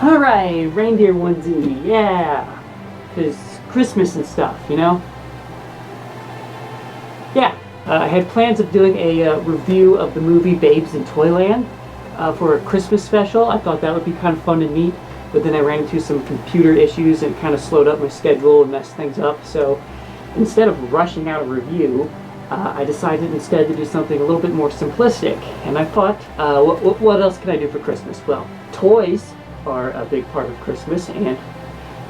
Alright, reindeer onesie, yeah. Because Christmas and stuff, you know? Yeah, I had plans of doing a review of the movie Babes in Toyland for a Christmas special. I thought that would be kind of fun and neat, but then I ran into some computer issues and kind of slowed up my schedule and messed things up. So instead of rushing out a review, I decided instead to do something a little bit more simplistic. And I thought, what else can I do for Christmas? Well, toys are a big part of Christmas, and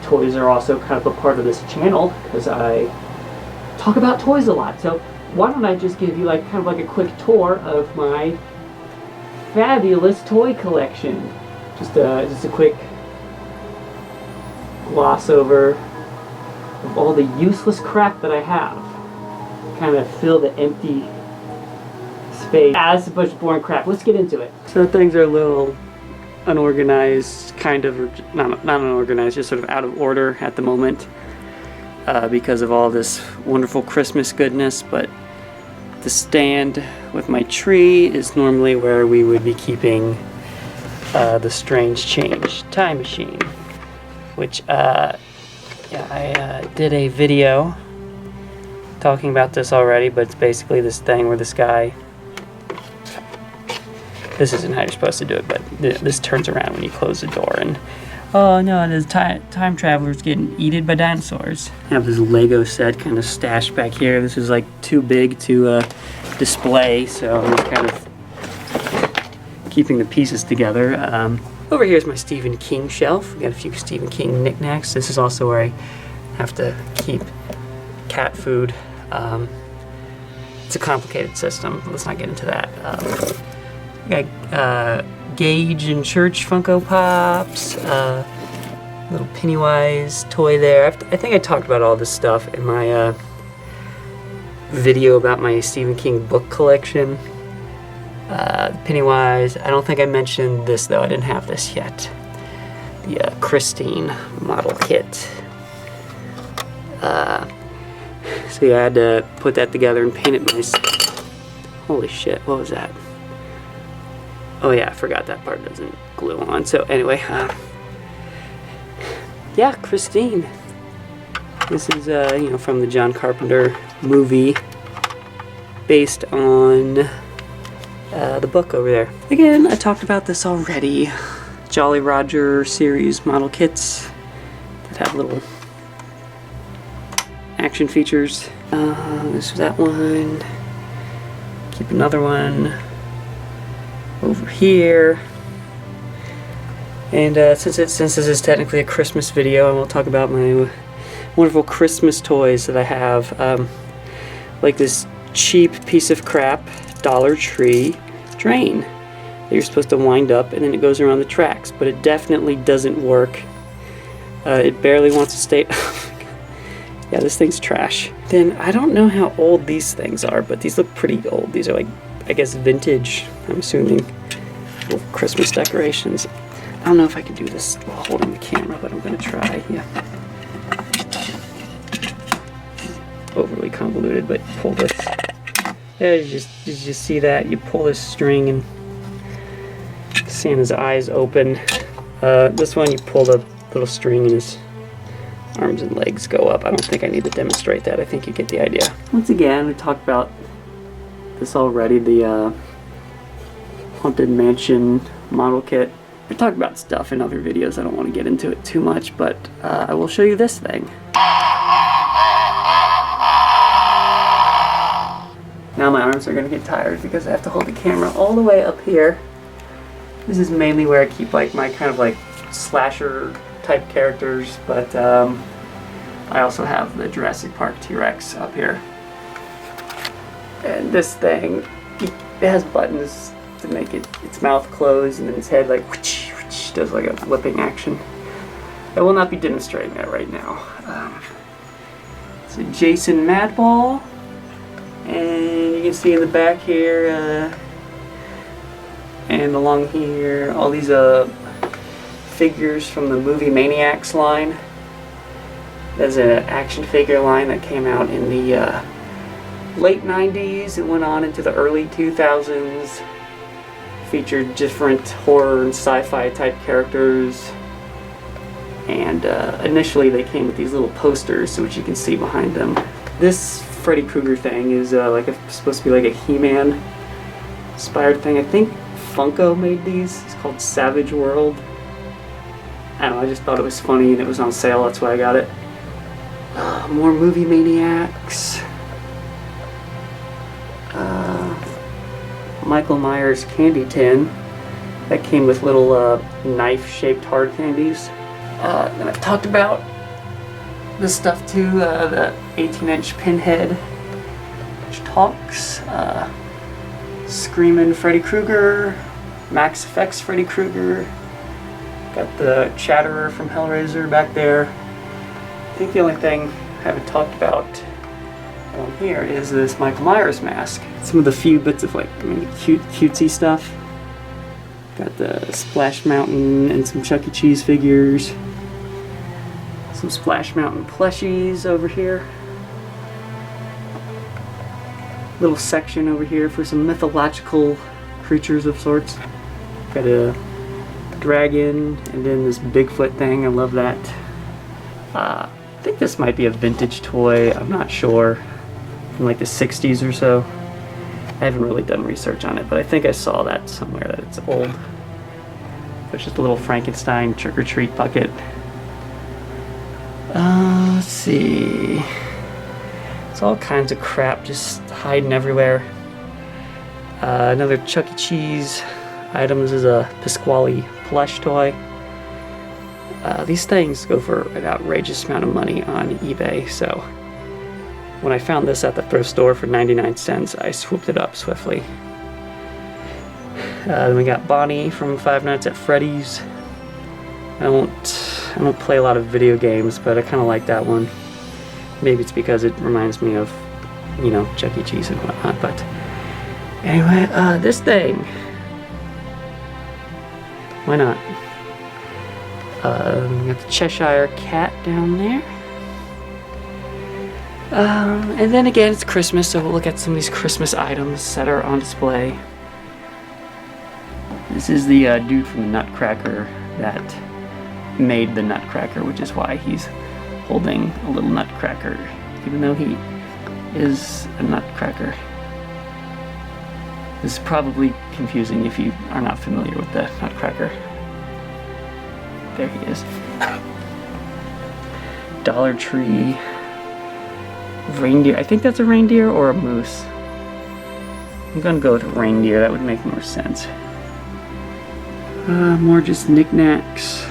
toys are also kind of a part of this channel because I talk about toys a lot. So why don't I just give you kind of a quick tour of my fabulous toy collection. Just a quick gloss over of all the useless crap that I have. Kind of fill the empty space. It's a bunch of boring crap. Let's get into it. So things are a little unorganized, kind of, or not unorganized, just sort of out of order at the moment because of all this wonderful Christmas goodness, but the stand with my tree is normally where we would be keeping the Strange Change time machine, which I did a video talking about this already, but it's basically this thing where this guy, this isn't how you're supposed to do it, but this turns around when you close the door, and oh no, there's time travelers getting eaten by dinosaurs. I have this Lego set kind of stashed back here. This is too big to display, so I'm just kind of keeping the pieces together. Over here is my Stephen King shelf. We got a few Stephen King knickknacks. This is also where I have to keep cat food. It's a complicated system. Let's not get into that. I got Gage and Church Funko Pops, little Pennywise toy there. I think I talked about all this stuff in my video about my Stephen King book collection. Pennywise, I don't think I mentioned this though, I didn't have this yet. The Christine model kit. So yeah, I had to put that together and paint it myself. Holy shit, what was that? Oh yeah, I forgot that part doesn't glue on. So anyway, yeah, Christine. This is from the John Carpenter movie, based on the book over there. Again, I talked about this already. Jolly Roger series model kits that have little action features. This was that one. Keep another one over here. And since this is technically a Christmas video, I will talk about my wonderful Christmas toys that I have. Like this cheap piece of crap Dollar Tree drain that you're supposed to wind up and then it goes around the tracks, but it definitely doesn't work. It barely wants to stay. Yeah, this thing's trash. Then I don't know how old these things are, but these look pretty old. These are I guess vintage, I'm assuming, little Christmas decorations. I don't know if I can do this while holding the camera, but I'm gonna try. Yeah. Overly convoluted, but pull this. Yeah, did you just see that? You pull this string and Santa's eyes open. This one, you pull the little string and his arms and legs go up. I don't think I need to demonstrate that. I think you get the idea. Once again, we talked about this already, the Haunted Mansion model kit. I talked about stuff in other videos. I don't want to get into it too much, but I will show you this thing. Now my arms are going to get tired because I have to hold the camera all the way up here. This is mainly where I keep my kind of slasher type characters, but I also have the Jurassic Park T-Rex up here. And this thing, it has buttons to make its mouth close, and then its head whoosh, whoosh, does a whipping action. I will not be demonstrating that right now. It's a Jason Madball, and you can see in the back here and along here all these figures from the movie Maniacs line. There's an action figure line that came out in the late 90s and went on into the early 2000s. Featured different horror and sci-fi type characters. And initially they came with these little posters, which you can see behind them. This Freddy Krueger thing is supposed to be like a He-Man inspired thing. I think Funko made these. It's called Savage World. I don't know, I just thought it was funny and it was on sale, that's why I got it. More Movie Maniacs. Michael Myers candy tin. That came with little knife-shaped hard candies. Then I've talked about this stuff too, the 18-inch Pinhead, which talks. Screamin' Freddy Krueger, Max Effects Freddy Krueger. Got the Chatterer from Hellraiser back there. I think the only thing I haven't talked about on here is this Michael Myers mask. Some of the few bits of like cutesy stuff. Got the Splash Mountain and some Chuck E. Cheese figures. Some Splash Mountain plushies over here. Little section over here for some mythological creatures of sorts. Got a dragon and then this Bigfoot thing. I love that. I think this might be a vintage toy. I'm not sure. From like the 60s or so. I haven't really done research on it, but I think I saw that somewhere that it's old. It's just a little Frankenstein trick-or-treat bucket. Let's see. It's all kinds of crap just hiding everywhere. Another Chuck E. Cheese item. This is a Pasquale plush toy. These things go for an outrageous amount of money on eBay, so when I found this at the thrift store for 99 cents, I swooped it up swiftly. Then we got Bonnie from Five Nights at Freddy's. I don't play a lot of video games, but I kind of like that one. Maybe it's because it reminds me of, you know, Chuck E. Cheese and whatnot, but anyway, this thing. Why not? We got the Cheshire Cat down there. And then again, it's Christmas, so we'll look at some of these Christmas items that are on display. This is the dude from the Nutcracker that made the Nutcracker, which is why he's holding a little nutcracker, even though he is a nutcracker. This is probably confusing if you are not familiar with the Nutcracker. There he is. Dollar Tree. Reindeer. I think that's a reindeer or a moose. I'm gonna go with reindeer, that would make more sense. More just knickknacks.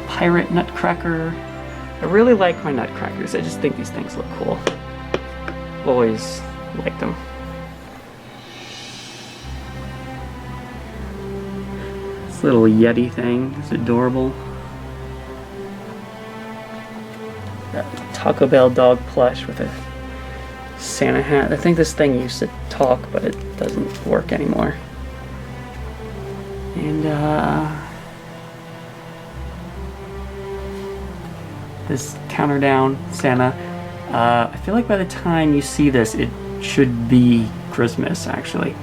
Pirate Nutcracker. I really like my Nutcrackers. I just think these things look cool. Always liked them. This little Yeti thing is adorable. Got a Taco Bell dog plush with a Santa hat. I think this thing used to talk, but it doesn't work anymore. And this counter down Santa. I feel like by the time you see this, it should be Christmas, actually.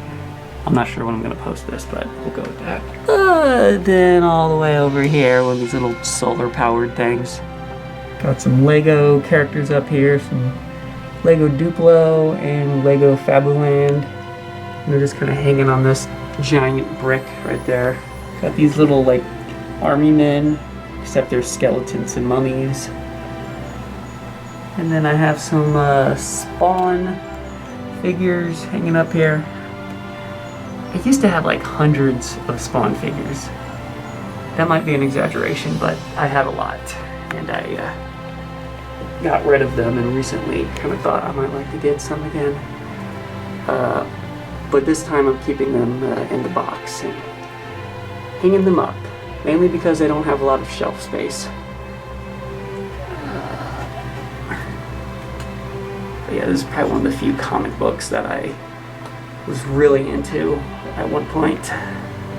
I'm not sure when I'm gonna post this, but we'll go with that. Then all the way over here, one of these little solar-powered things. Got some Lego characters up here, some Lego Duplo and Lego Fabuland. And they're just kind of hanging on this giant brick right there. Got these little, like, army men, except they're skeletons and mummies. And then I have some Spawn figures hanging up here. I used to have like hundreds of Spawn figures. That might be an exaggeration, but I had a lot. And I got rid of them and recently kind of thought I might like to get some again. But this time I'm keeping them in the box and hanging them up. Mainly because I don't have a lot of shelf space. But yeah, this is probably one of the few comic books that I was really into at one point.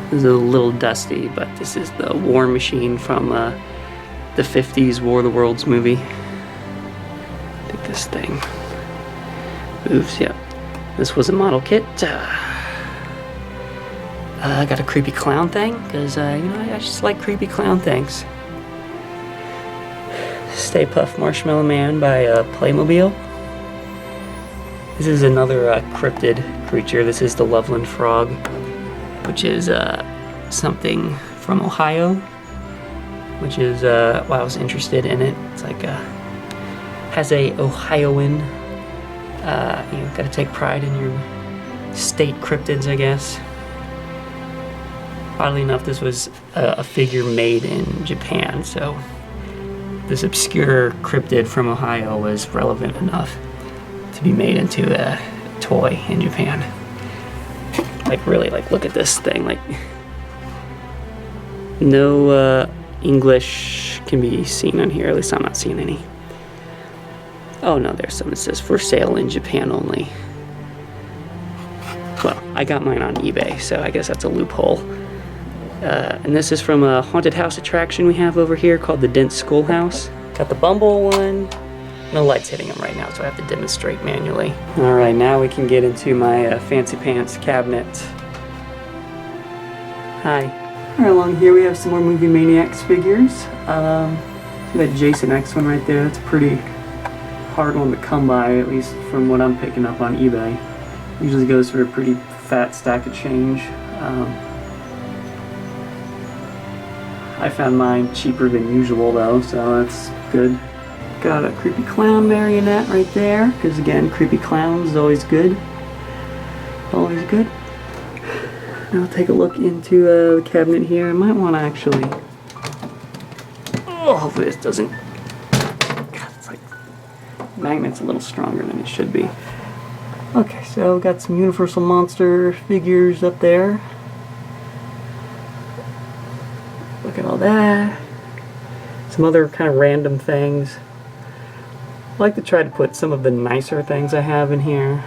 This is a little dusty, but this is the War Machine from the 50s War of the Worlds movie. I think this thing moves, yeah. This was a model kit. I got a creepy clown thing, because, I just like creepy clown things. Stay Puft Marshmallow Man by Playmobil. This is another cryptid creature. This is the Loveland Frog, which is something from Ohio, which is why I was interested in it. It's like has a Ohioan. Gotta take pride in your state cryptids, I guess. Oddly enough, this was a figure made in Japan, so this obscure cryptid from Ohio was relevant enough to be made into a toy in Japan. Like, really, like, look at this thing. Like, no English can be seen on here. At least I'm not seeing any. Oh no, there's some that says for sale in Japan only. Well, I got mine on eBay, so I guess that's a loophole. And this is from a haunted house attraction we have over here called the Dent Schoolhouse. Got the Bumble one. No light's hitting them right now, so I have to demonstrate manually. Alright, now we can get into my fancy pants cabinet. Hi. Alright, along here we have some more Movie Maniacs figures. See that Jason X one right there? That's a pretty hard one to come by, at least from what I'm picking up on eBay. Usually goes for a pretty fat stack of change. I found mine cheaper than usual though, so that's good. Got a creepy clown marionette right there, because again, creepy clowns is always good. Always good. Now I'll take a look into the cabinet here. I might want to actually... Oh, hopefully this doesn't... God, it's like... magnet's a little stronger than it should be. Okay, so we've got some Universal Monster figures up there. Look at all that. Some other kind of random things. I like to try to put some of the nicer things I have in here.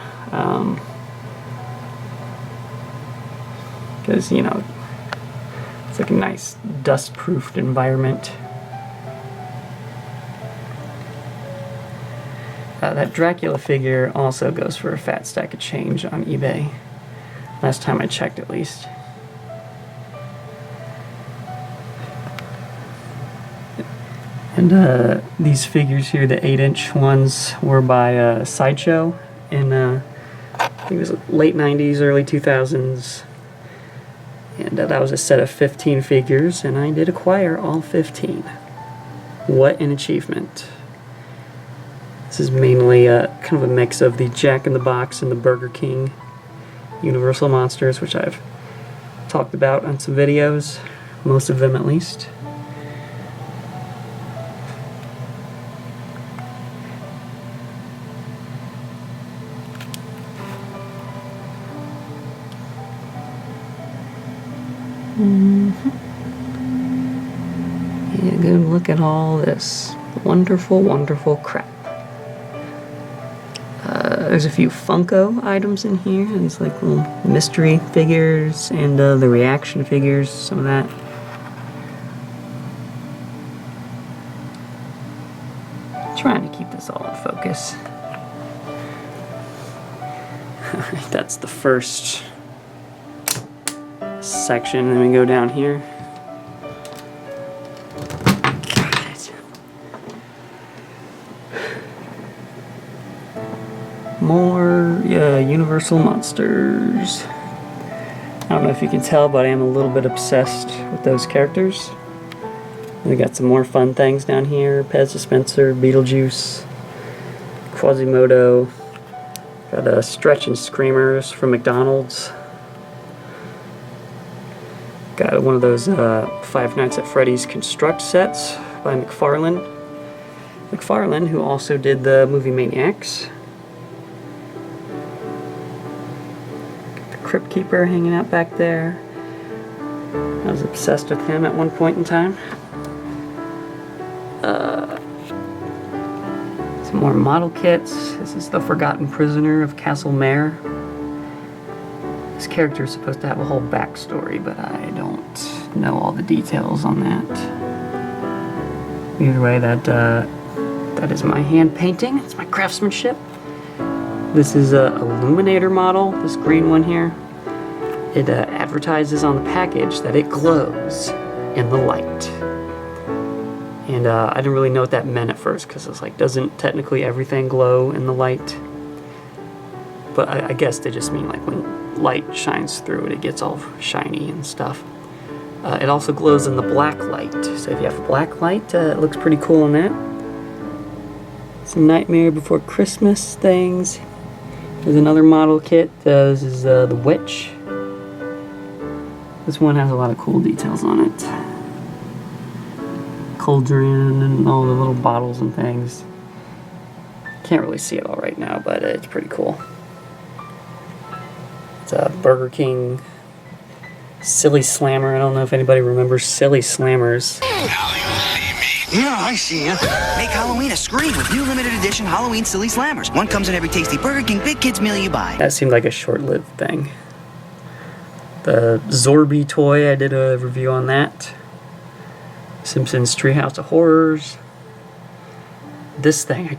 Because, it's like a nice dust-proofed environment. That Dracula figure also goes for a fat stack of change on eBay. Last time I checked, at least. And these figures here, the 8-inch ones, were by Sideshow in, I think it was late 90s, early 2000s. And that was a set of 15 figures, and I did acquire all 15. What an achievement. This is mainly kind of a mix of the Jack in the Box and the Burger King Universal Monsters, which I've talked about on some videos, most of them at least. Yeah, good look at all this wonderful, wonderful crap. There's a few Funko items in here. These like little mystery figures and the reaction figures, some of that. Trying to keep this all in focus. Alright, that's the first section. Then we go down here. More Universal Monsters. I don't know if you can tell, but I am a little bit obsessed with those characters. We got some more fun things down here. Pez Dispenser, Beetlejuice, Quasimodo. Got Stretch and Screamers from McDonald's. Got one of those Five Nights at Freddy's Construct sets by McFarlane. McFarlane, who also did the movie Maniacs. Crypt Keeper hanging out back there. I was obsessed with him at one point in time. Some more model kits. This is the Forgotten Prisoner of Castle Mare. This character is supposed to have a whole backstory, but I don't know all the details on that. Either way, that is my hand painting. It's my craftsmanship. This is a Illuminator model, this green one here. It advertises on the package that it glows in the light. And I didn't really know what that meant at first, because it's like, doesn't technically everything glow in the light? But I guess they just mean like when light shines through it, it gets all shiny and stuff. It also glows in the black light. So if you have a black light, it looks pretty cool on that. Some Nightmare Before Christmas things. There's another model kit. This is the Witch. This one has a lot of cool details on it. Cauldron and all the little bottles and things. Can't really see it all right now, but it's pretty cool. It's a Burger King Silly Slammer. I don't know if anybody remembers Silly Slammers. Yeah, I see ya. Make Halloween a scream with new limited edition Halloween Silly Slammers. One comes in every tasty Burger King Big Kids meal you buy. That seemed like a short-lived thing. The Zorby toy, I did a review on that. Simpsons Treehouse of Horrors. This thing, I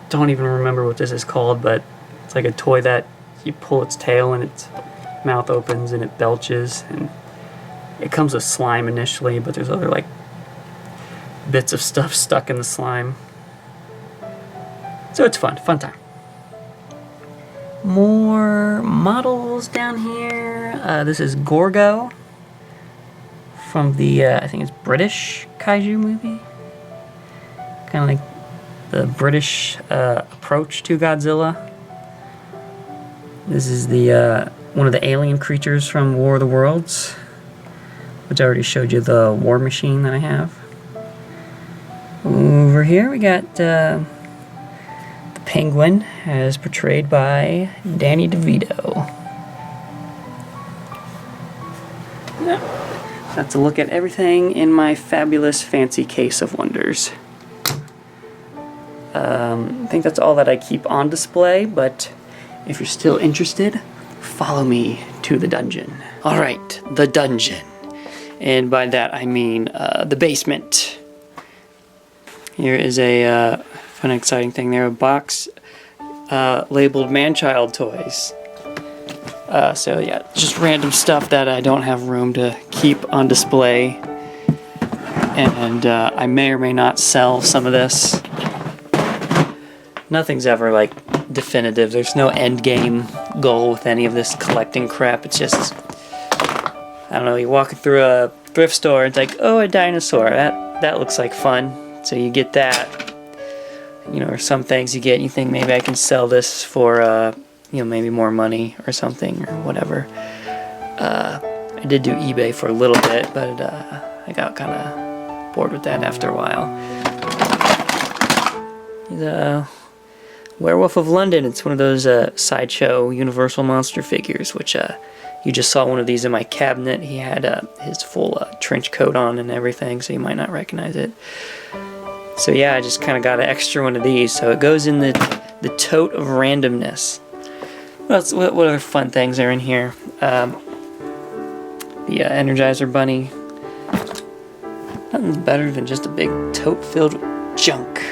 don't even remember what this is called, but it's like a toy that you pull its tail and its mouth opens and it belches, and it comes with slime initially, but there's other like bits of stuff stuck in the slime. So it's fun time. More models down here. This is Gorgo from the, I think it's British kaiju movie. Kind of like the British approach to Godzilla. This is the one of the alien creatures from War of the Worlds, which I already showed you the war machine that I have. Over here we got the Penguin, as portrayed by Danny DeVito. That's a look at everything in my fabulous fancy case of wonders. I think that's all that I keep on display, but if you're still interested, follow me to the dungeon. Alright, the dungeon. And by that I mean the basement. Here is a fun, exciting thing there, a box labeled Man-Child toys. So yeah, just random stuff that I don't have room to keep on display. And I may or may not sell some of this. Nothing's ever like definitive. There's no end game goal with any of this collecting crap. It's just, I don't know, you're walking through a thrift store, it's like, oh, a dinosaur, that looks like fun. So you get that, you know, or some things you get and you think maybe I can sell this for, you know, maybe more money or something or whatever. I did do eBay for a little bit, but I got kind of bored with that after a while. The Werewolf of London, it's one of those Sideshow Universal Monster figures, which you just saw one of these in my cabinet. He had his full trench coat on and everything, so you might not recognize it. So yeah, I just kind of got an extra one of these. So it goes in the tote of randomness. What other fun things are in here? The Energizer Bunny. Nothing's better than just a big tote filled with junk.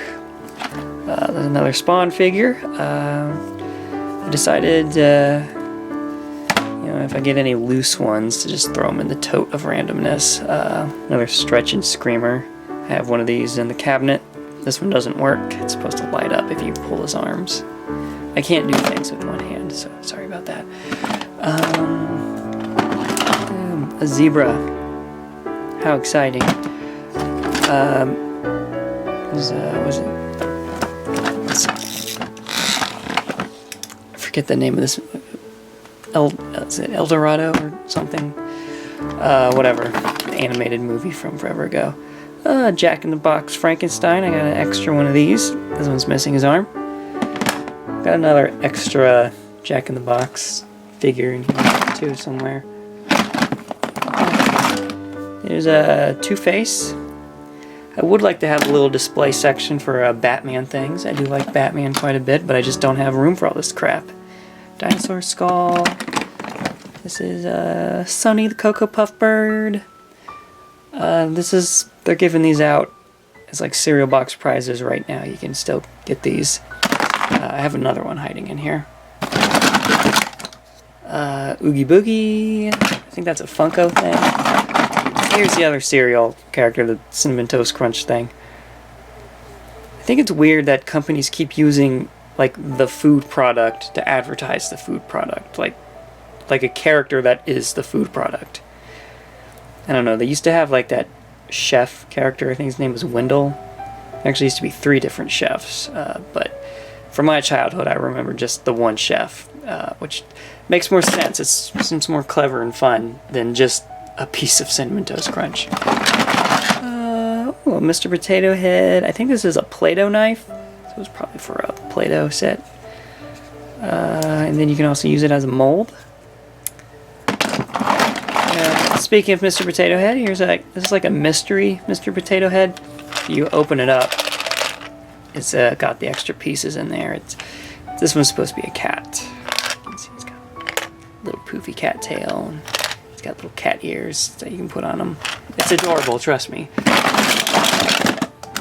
There's another Spawn figure. I decided, you know, if I get any loose ones, to just throw them in the tote of randomness. Another Stretch and Screamer. I have one of these in the cabinet. This one doesn't work. It's supposed to light up if you pull his arms. I can't do things with one hand, so sorry about that. A zebra. How exciting. Was it? I forget the name of this. Is it El Dorado or something? Whatever. Animated movie from forever ago. Jack in the Box Frankenstein. I got an extra one of these. This one's missing his arm. Got another extra Jack in the Box figure in here too somewhere. There's a Two-Face. I would like to have a little display section for Batman things. I do like Batman quite a bit, but I just don't have room for all this crap. Dinosaur skull. This is Sonny the Cocoa Puff Bird. They're giving these out as like cereal box prizes right now. You can still get these. I have another one hiding in here. Oogie Boogie. I think that's a Funko thing. Here's the other cereal character, the Cinnamon Toast Crunch thing. I think it's weird that companies keep using like the food product to advertise the food product, like a character that is the food product. I don't know, they used to have like that chef character, I think his name was Wendell. There actually used to be 3 different chefs, but from my childhood I remember just the one chef, which makes more sense. It seems more clever and fun than just a piece of Cinnamon Toast Crunch. Oh, Mr. Potato Head. I think this is a Play-Doh knife. So it's probably for a Play-Doh set. And then you can also use it as a mold. Speaking of Mr. Potato Head, this is like a mystery Mr. Potato Head. You open it up, it's got the extra pieces in there. This one's supposed to be a cat. You can see it's got a little poofy cat tail, and it's got little cat ears that you can put on them. It's adorable, trust me.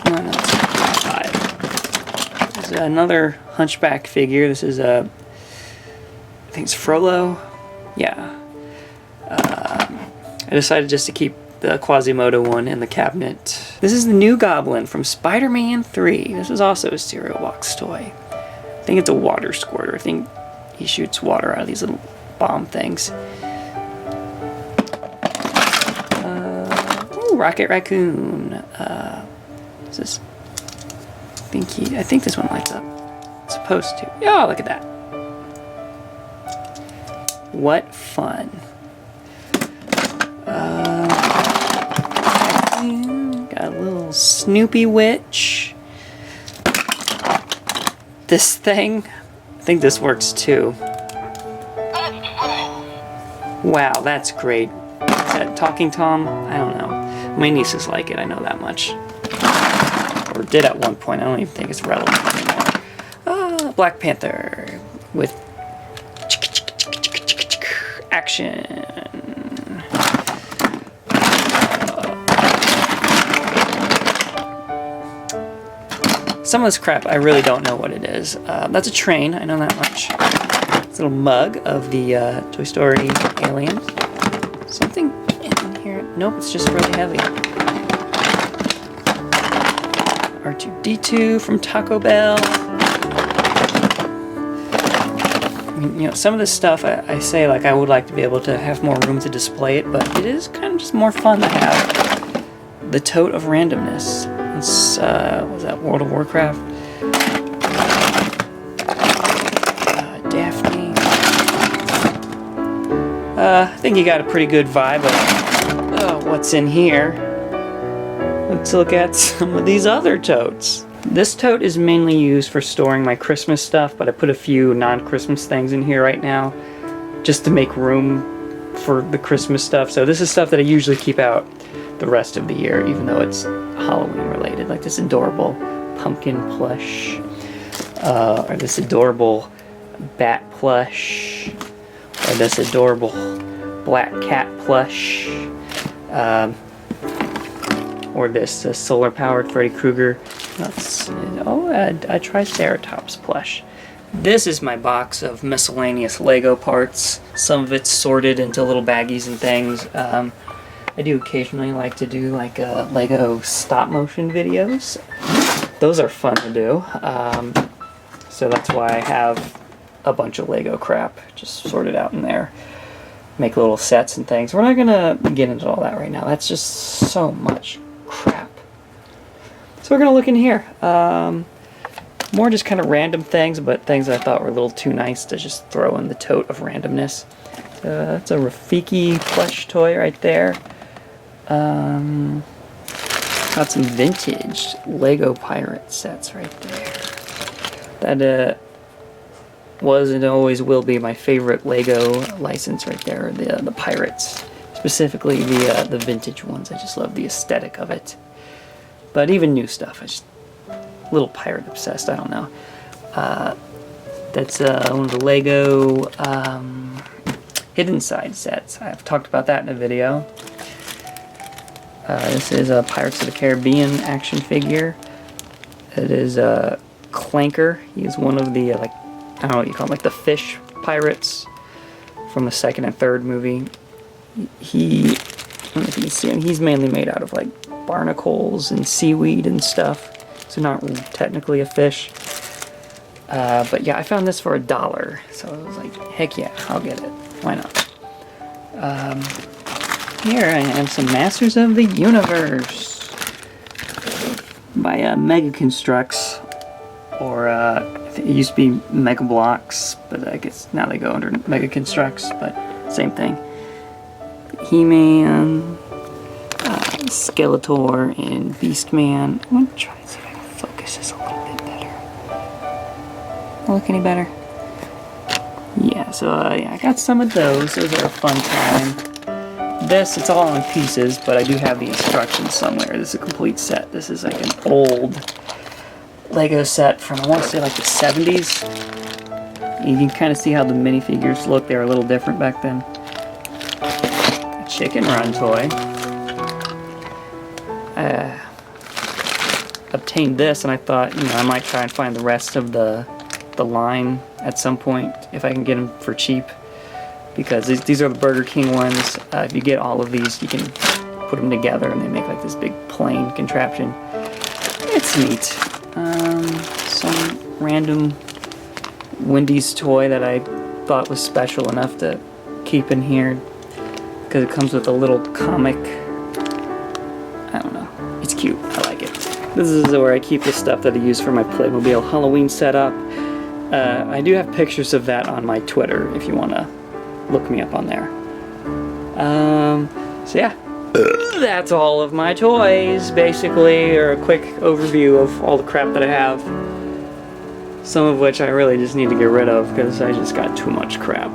Oh, no, it's 5. There's another Hunchback figure. This is I think it's Frollo. Yeah. I decided just to keep the Quasimodo one in the cabinet. This is the new Goblin from Spider-Man 3. This is also a cereal box toy. I think it's a water squirter. I think he shoots water out of these little bomb things. Ooh, Rocket Raccoon. Is this? I think this one lights up. It's supposed to. Oh, look at that. What fun. Got a little Snoopy Witch. This thing, I think this works too. Wow, that's great. Is that Talking Tom? I don't know. My nieces like it, I know that much. Or did at one point, I don't even think it's relevant anymore. Black Panther with action. Some of this crap, I really don't know what it is. That's a train, I know that much. It's a little mug of the Toy Story aliens. Something in here. Nope, it's just really heavy. R2-D2 from Taco Bell. I mean, you know, some of this stuff I say like I would like to be able to have more room to display it, but it is kind of just more fun to have the tote of randomness. It's, was that World of Warcraft? Daphne. I think you got a pretty good vibe of what's in here. Let's look at some of these other totes. This tote is mainly used for storing my Christmas stuff, but I put a few non-Christmas things in here right now just to make room for the Christmas stuff. So this is stuff that I usually keep out the rest of the year, even though it's Halloween related, like this adorable pumpkin plush, or this adorable bat plush, or this adorable black cat plush, or this solar-powered Freddy Krueger. A Triceratops plush. This is my box of miscellaneous Lego parts. Some of it's sorted into little baggies and things. I do occasionally like to do like Lego stop-motion videos. Those are fun to do. So that's why I have a bunch of Lego crap just sorted out in there. Make little sets and things. We're not gonna get into all that right now. That's just so much crap. So we're gonna look in here. More just kind of random things, but things I thought were a little too nice to just throw in the tote of randomness. That's a Rafiki plush toy right there. Got some vintage Lego pirate sets right there. That was and always will be my favorite Lego license right there. The pirates, specifically the vintage ones. I just love the aesthetic of it. But even new stuff, I just a little pirate obsessed. I don't know. That's one of the Lego Hidden Side sets. I've talked about that in a video. This is a Pirates of the Caribbean action figure. It is Clanker. He is one of the, I don't know what you call them, like the fish pirates from the second and third movie. I don't know if you can see him. He's mainly made out of like barnacles and seaweed and stuff, so not technically a fish. But yeah, I found this for $1, so I was like, heck yeah, I'll get it. Why not? Here I have some Masters of the Universe by Mega Construx, or I think it used to be Mega Bloks, but I guess now they go under Mega Construx, but same thing. He-Man, Skeletor, and Beastman. I'm gonna try to see if I can focus this a little bit better. Look any better? Yeah, so yeah, I got some of those. Those are a fun time. This, it's all in pieces, but I do have the instructions somewhere. This is a complete set. This is like an old Lego set from, I want to say, like the 70s. You can kind of see how the minifigures look. They were a little different back then. A Chicken Run toy. Obtained this, and I thought, you know, I might try and find the rest of the line at some point if I can get them for cheap, because these are the Burger King ones. If you get all of these, you can put them together and they make like this big plane contraption. It's neat. Some random Wendy's toy that I thought was special enough to keep in here because it comes with a little comic. I don't know. It's cute. I like it. This is where I keep the stuff that I use for my Playmobil Halloween setup. I do have pictures of that on my Twitter if you want to look me up on there. So yeah, that's all of my toys, basically, or a quick overview of all the crap that I have. Some of which I really just need to get rid of because I just got too much crap.